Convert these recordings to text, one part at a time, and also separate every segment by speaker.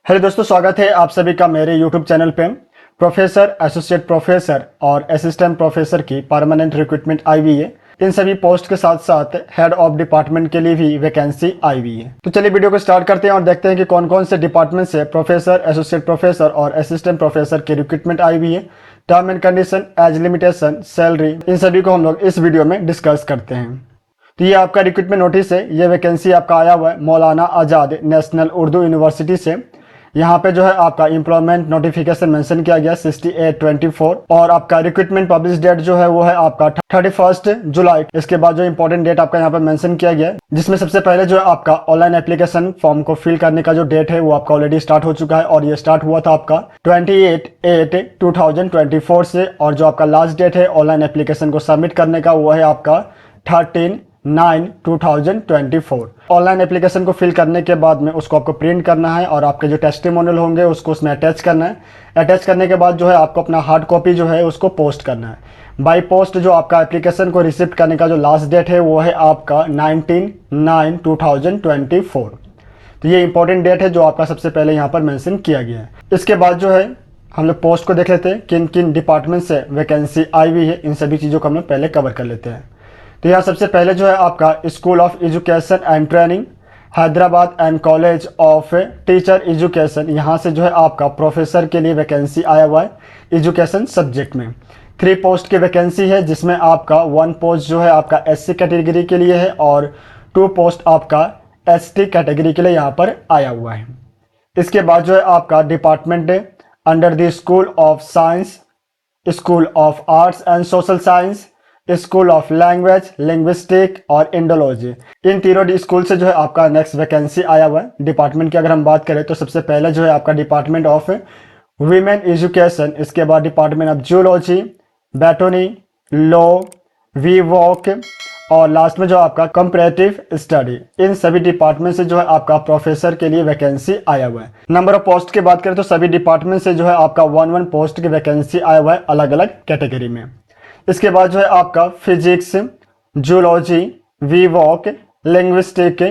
Speaker 1: Hello दोस्तों, स्वागत है आप सभी का मेरे यूट्यूब चैनल पे। प्रोफेसर, एसोसिएट प्रोफेसर और असिस्टेंट प्रोफेसर की परमानेंट रिक्रूटमेंट आई हुई है। इन सभी पोस्ट के साथ साथ हेड ऑफ डिपार्टमेंट के लिए भी वैकेंसी आई हुई है। तो चलिए वीडियो को स्टार्ट करते हैं और देखते हैं कि कौन कौन से डिपार्टमेंट से प्रोफेसर, एसोसिएट प्रोफेसर और असिस्टेंट प्रोफेसर की रिक्रूटमेंट आई हुई है। Term and condition, age limitation, salary, इन सभी को हम लोग इस वीडियो में डिस्कस करते हैं। तो ये आपका रिक्रूटमेंट नोटिस है। ये वैकेंसी आपका आया हुआ है मौलाना आज़ाद नेशनल उर्दू यूनिवर्सिटी से। यहाँ पे जो है आपका एम्प्लॉयमेंट नोटिफिकेशन मेंशन किया गया 6824 और आपका रिक्रूटमेंट पब्लिश डेट जो है वो है आपका 31 जुलाई। इसके बाद जो इंपॉर्टेंट डेट आपका यहाँ पे मेंशन किया गया है, जिसमें सबसे पहले जो है आपका ऑनलाइन एप्लीकेशन फॉर्म को फिल करने का जो डेट है वो आपका ऑलरेडी स्टार्ट हो चुका है और ये स्टार्ट हुआ था आपका 28/8/2024 से। और जो आपका लास्ट डेट है ऑनलाइन एप्लीकेशन को सबमिट करने का वो है आपका 13/9/2024। ऑनलाइन एप्लीकेशन को फिल करने के बाद में उसको आपको प्रिंट करना है और आपके जो टेस्टिमोनियल होंगे उसको उसमें अटैच करना है। अटैच करने के बाद जो है आपको अपना हार्ड कॉपी जो है उसको पोस्ट करना है बाई पोस्ट। जो आपका एप्लीकेशन को रिसिप्ट करने का जो लास्ट डेट है वो है आपका 19/9/2024। तो ये इंपॉर्टेंट डेट है जो आपका सबसे पहले यहाँ पर मेंशन किया गया है। इसके बाद जो है हम लोग पोस्ट को देख लेते हैं, किन किन डिपार्टमेंट से वैकेंसी आई हुई है। इन सभी चीज़ों को हम लोग पहले कवर कर लेते हैं। तो यहाँ सबसे पहले जो है आपका school of education and training Hyderabad and college of teacher education, यहाँ से जो है आपका प्रोफेसर के लिए वैकेंसी आया हुआ है एजुकेशन सब्जेक्ट में। 3 पोस्ट की वैकेंसी है, जिसमें आपका 1 पोस्ट जो है आपका SC कैटेगरी के लिए है और 2 पोस्ट आपका ST कैटेगरी के लिए यहाँ पर आया हुआ है। इसके बाद जो है आपका department under the school of science, school of arts and social science, school of language, linguistic और इंडोलॉजी, इन तीनों स्कूल से जो है आपका नेक्स्ट वैकेंसी आया हुआ है। डिपार्टमेंट की अगर हम बात करें तो सबसे पहले जो है आपका डिपार्टमेंट ऑफ वीमेन एजुकेशन, इसके बाद department of geology, botany, law, B voc और लास्ट में जो आपका कंपैरेटिव स्टडी, इन सभी डिपार्टमेंट से जो है आपका प्रोफेसर के लिए वैकेंसी आया हुआ है। नंबर ऑफ पोस्ट की बात करें तो सभी डिपार्टमेंट से जो है आपका 1 पोस्ट की वैकेंसी आया हुआ है अलग अलग कैटेगरी में। इसके बाद जो है आपका physics, zoology, B voc, linguistic,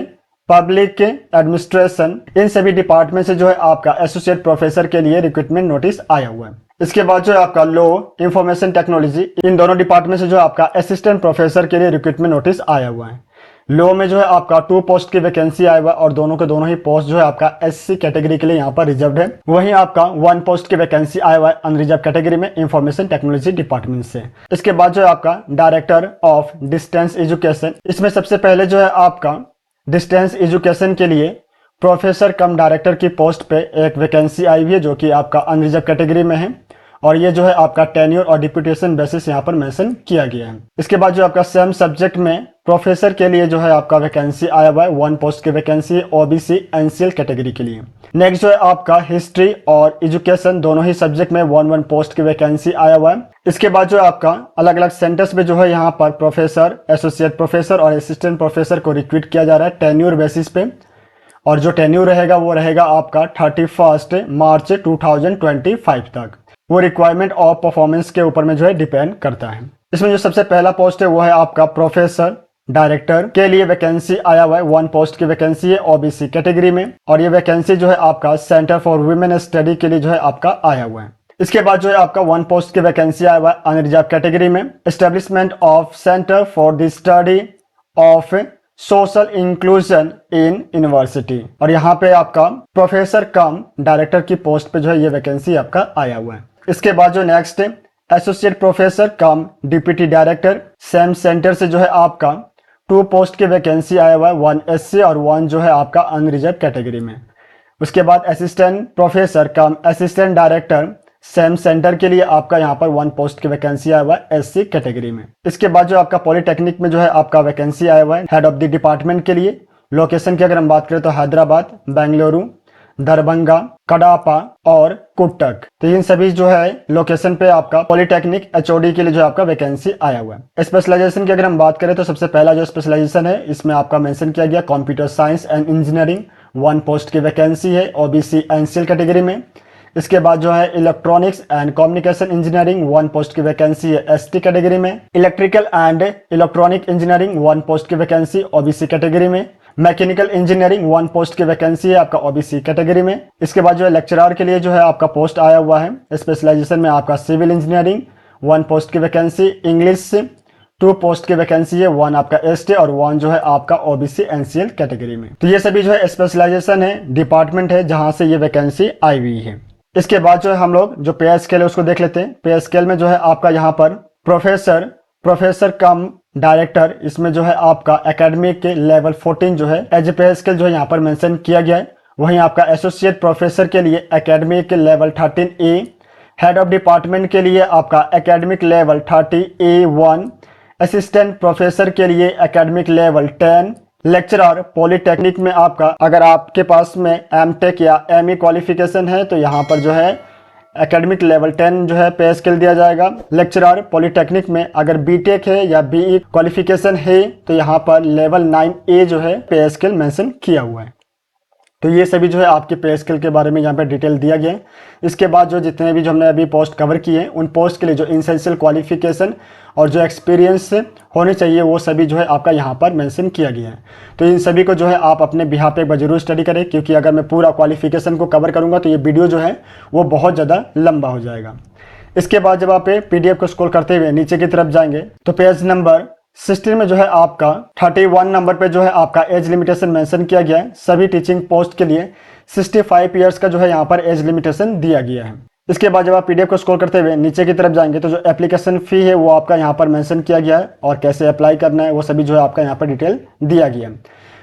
Speaker 1: public administration, इन सभी डिपार्टमेंट से जो है आपका एसोसिएट प्रोफेसर के लिए रिक्रूटमेंट नोटिस आया हुआ है। इसके बाद जो है आपका लॉ, इंफॉर्मेशन टेक्नोलॉजी, इन दोनों डिपार्टमेंट से जो है आपका असिस्टेंट प्रोफेसर के लिए रिक्रूटमेंट नोटिस आया हुआ है। लॉ में जो है आपका 2 पोस्ट की वैकेंसी आया हुआ है और दोनों के दोनों ही पोस्ट जो है आपका SC कैटेगरी के लिए यहाँ पर रिजर्व है। वहीं आपका 1 पोस्ट की वैकेंसी आया हुआ है अनरिजर्व कैटेगरी में इंफॉर्मेशन टेक्नोलॉजी डिपार्टमेंट से। इसके बाद जो है आपका डायरेक्टर ऑफ डिस्टेंस एजुकेशन, इसमें सबसे पहले जो है आपका डिस्टेंस एजुकेशन के लिए प्रोफेसर कम डायरेक्टर की पोस्ट पे एक वैकेंसी आई हुई है जो कि आपका अनरिजर्व कैटेगरी में है और ये जो है आपका टेन्योर और डिप्यूटेशन बेसिस यहाँ पर मेंशन किया गया है। इसके बाद जो आपका सेम सब्जेक्ट में प्रोफेसर के लिए जो है आपका वैकेंसी आया हुआ है 1 पोस्ट की वैकेंसी है OBC NCL कैटेगरी के लिए। नेक्स्ट जो है आपका हिस्ट्री और एजुकेशन, दोनों ही सब्जेक्ट में 1 पोस्ट की वैकेंसी आया हुआ है। इसके बाद जो है आपका अलग अलग सेंटर्स में जो है यहाँ पर प्रोफेसर, एसोसिएट प्रोफेसर और असिस्टेंट प्रोफेसर को रिक्रूट किया जा रहा है टेन्योर बेसिस पे और जो टेन्योर रहेगा वो रहेगा आपका 31 मार्च 2025 तक। वो रिक्वायरमेंट ऑफ परफॉर्मेंस के ऊपर में जो है डिपेंड करता है। इसमें जो सबसे पहला पोस्ट है वो है आपका प्रोफेसर डायरेक्टर के लिए वैकेंसी आया हुआ है 1 पोस्ट की वैकेंसी है OBC कैटेगरी में और ये वैकेंसी जो है आपका सेंटर फॉर वुमेन स्टडी के लिए जो है आपका आया हुआ है। इसके बाद जो है आपका 1 पोस्ट की वैकेंसी आया हुआ है अनरिजर्व कैटेगरी में establishment of centre for the study of social inclusion in university और यहाँ पे आपका प्रोफेसर कम डायरेक्टर की पोस्ट पे जो है ये वैकेंसी आपका आया हुआ है। इसके बाद जो नेक्स्ट है एसोसिएट प्रोफेसर कम डिप्टी डायरेक्टर, सेम सेंटर से जो है आपका 2 पोस्ट की वैकेंसी आया हुआ है 1 SC और 1 जो है आपका अनरिजर्व कैटेगरी में। उसके बाद असिस्टेंट प्रोफेसर कम असिस्टेंट डायरेक्टर, सेम सेंटर के लिए आपका यहाँ पर 1 पोस्ट की वैकेंसी आया हुआ है SC कैटेगरी में। इसके बाद जो आपका पॉलिटेक्निक में जो है आपका वैकेंसी आया हुआ है हेड ऑफ द डिपार्टमेंट के लिए। लोकेशन की अगर हम बात करें तो हैदराबाद, बेंगलुरु, दरभंगा, कडापा और कुट्टक, तो इन सभी जो है लोकेशन पे आपका पॉलिटेक्निक HOD के लिए जो आपका वैकेंसी आया हुआ है। स्पेशलाइजेशन की अगर हम बात करें तो सबसे पहला जो स्पेशलाइजेशन है इसमें आपका मेंशन किया गया computer science and engineering, 1 post की वैकेंसी है OBC NCL कैटेगरी में। इसके बाद जो है electronics and communication engineering 1 post की वैकेंसी है ST कैटेगरी में। Electrical and electronic engineering 1 post की वैकेंसी OBC कैटेगरी में। मैकेनिकल इंजीनियरिंग 1 पोस्ट की वैकेंसी है आपका ओबीसी कैटेगरी में। इसके बाद जो है लेक्चरर के लिए जो है आपका पोस्ट आया हुआ है। स्पेशलाइजेशन में आपका सिविल इंजीनियरिंग 1 पोस्ट की वैकेंसी, इंग्लिश 2 पोस्ट की वैकेंसी है, 1 आपका एसटी और 1 जो है आपका ओबीसी एनसीएल कैटेगरी में। तो ये सभी जो है स्पेशलाइजेशन है, डिपार्टमेंट है जहां से ये वैकेंसी आई हुई है। इसके बाद जो है हम लोग जो पे स्केल है उसको देख लेते हैं। पे स्केल में जो है आपका यहाँ पर प्रोफेसर कम डायरेक्टर, इसमें जो है आपका एकेडमिक के लेवल 14 जो है एज ए पे स्केल जो है यहाँ पर मेंशन किया गया है। वहीं आपका एसोसिएट प्रोफेसर के लिए एकेडमिक के level 13A, head of department के लिए आपका academic level 30A1, assistant professor के लिए एकेडमिक लेवल 10, लेक्चरर पॉलिटेक्निक में आपका अगर आपके पास में एमटेक या एमई क्वालिफिकेशन है तो यहाँ पर जो है एकेडमिक लेवल 10 जो है पे स्केल दिया जाएगा। लेक्चरर पॉलिटेक्निक में अगर बीटेक है या बीई क्वालिफिकेशन है तो यहाँ पर लेवल 9A जो है पे स्केल मेंशन किया हुआ है। तो ये सभी जो है आपके पे स्केल के बारे में यहाँ पे डिटेल दिया गया है। इसके बाद जो जितने भी जो हमने अभी पोस्ट कवर किए हैं उन पोस्ट के लिए जो इसेंशियल क्वालिफिकेशन और जो एक्सपीरियंस होने चाहिए वो सभी जो है आपका यहाँ पर मेंशन किया गया है। तो इन सभी को जो है आप अपने बिहाफ पे एक बार जरूर स्टडी करें, क्योंकि अगर मैं पूरा क्वालिफिकेशन को कवर करूँगा तो ये वीडियो जो है वो बहुत ज़्यादा लंबा हो जाएगा। इसके बाद जब आप PDF को स्क्रॉल करते हुए नीचे की तरफ जाएंगे तो पेज नंबर 16 में जो है आपका 31 नंबर पे जो है आपका एज लिमिटेशन मेंशन किया गया है। सभी टीचिंग पोस्ट के लिए 65 ईयर्स का जो है यहाँ पर एज लिमिटेशन दिया गया है। इसके बाद जब आप PDF को स्क्रॉल करते हुए नीचे की तरफ जाएंगे तो जो एप्लीकेशन फ़ी है वो आपका यहाँ पर मेंशन किया गया है और कैसे अप्लाई करना है वो सभी जो है आपका यहाँ पर डिटेल दिया गया है।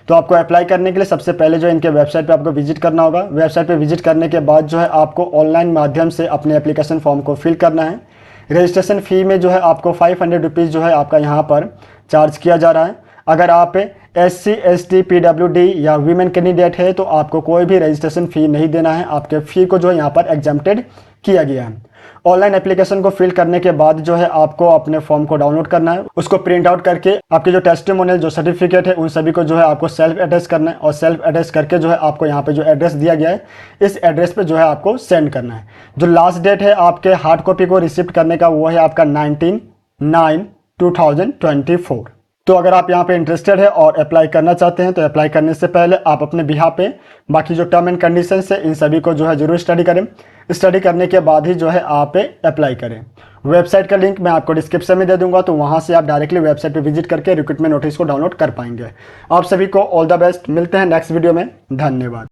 Speaker 1: तो आपको अप्लाई करने के लिए सबसे पहले जो इनके वेबसाइट पे आपको विजिट करना होगा। वेबसाइट पे विजिट करने के बाद जो है आपको ऑनलाइन माध्यम से अपने एप्लीकेशन फॉर्म को फिल करना है। रजिस्ट्रेशन फ़ी में जो है आपको 500 रुपीज़ जो है आपका यहाँ पर चार्ज किया जा रहा है। अगर आप SC ST PWD या वीमेन कैंडिडेट है तो आपको कोई भी रजिस्ट्रेशन फ़ी नहीं देना है। आपके फ़ी को जो है यहाँ पर एग्जम्प्टेड किया गया है। ऑनलाइन एप्लीकेशन को फिल करने के बाद जो है आपको अपने फॉर्म को डाउनलोड करना है। उसको प्रिंट आउट करके आपके जो टेस्टिमोनियल जो सर्टिफिकेट है उन सभी को जो है आपको सेल्फ अटैच करना है और सेल्फ अटैच करके जो है आपको यहाँ पे जो एड्रेस दिया गया है इस एड्रेस पे जो है आपको सेंड करना है। जो लास्ट डेट है आपके हार्ड कॉपी को रिसिप्ट करने का वो है आपका 19/9/2024। तो अगर आप यहाँ पे इंटरेस्टेड है और अप्लाई करना चाहते हैं तो अप्लाई करने से पहले आप अपने बिहाफ पे बाकी जो टर्म एंड कंडीशंस है इन सभी को जो है जरूर स्टडी करें। स्टडी करने के बाद ही जो है आप अप्लाई करें। वेबसाइट का लिंक मैं आपको डिस्क्रिप्शन में दे दूंगा, तो वहाँ से आप डायरेक्टली वेबसाइट पे विजिट करके रिक्रूटमेंट नोटिस को डाउनलोड कर पाएंगे। आप सभी को ऑल द बेस्ट। मिलते हैं नेक्स्ट वीडियो में। धन्यवाद।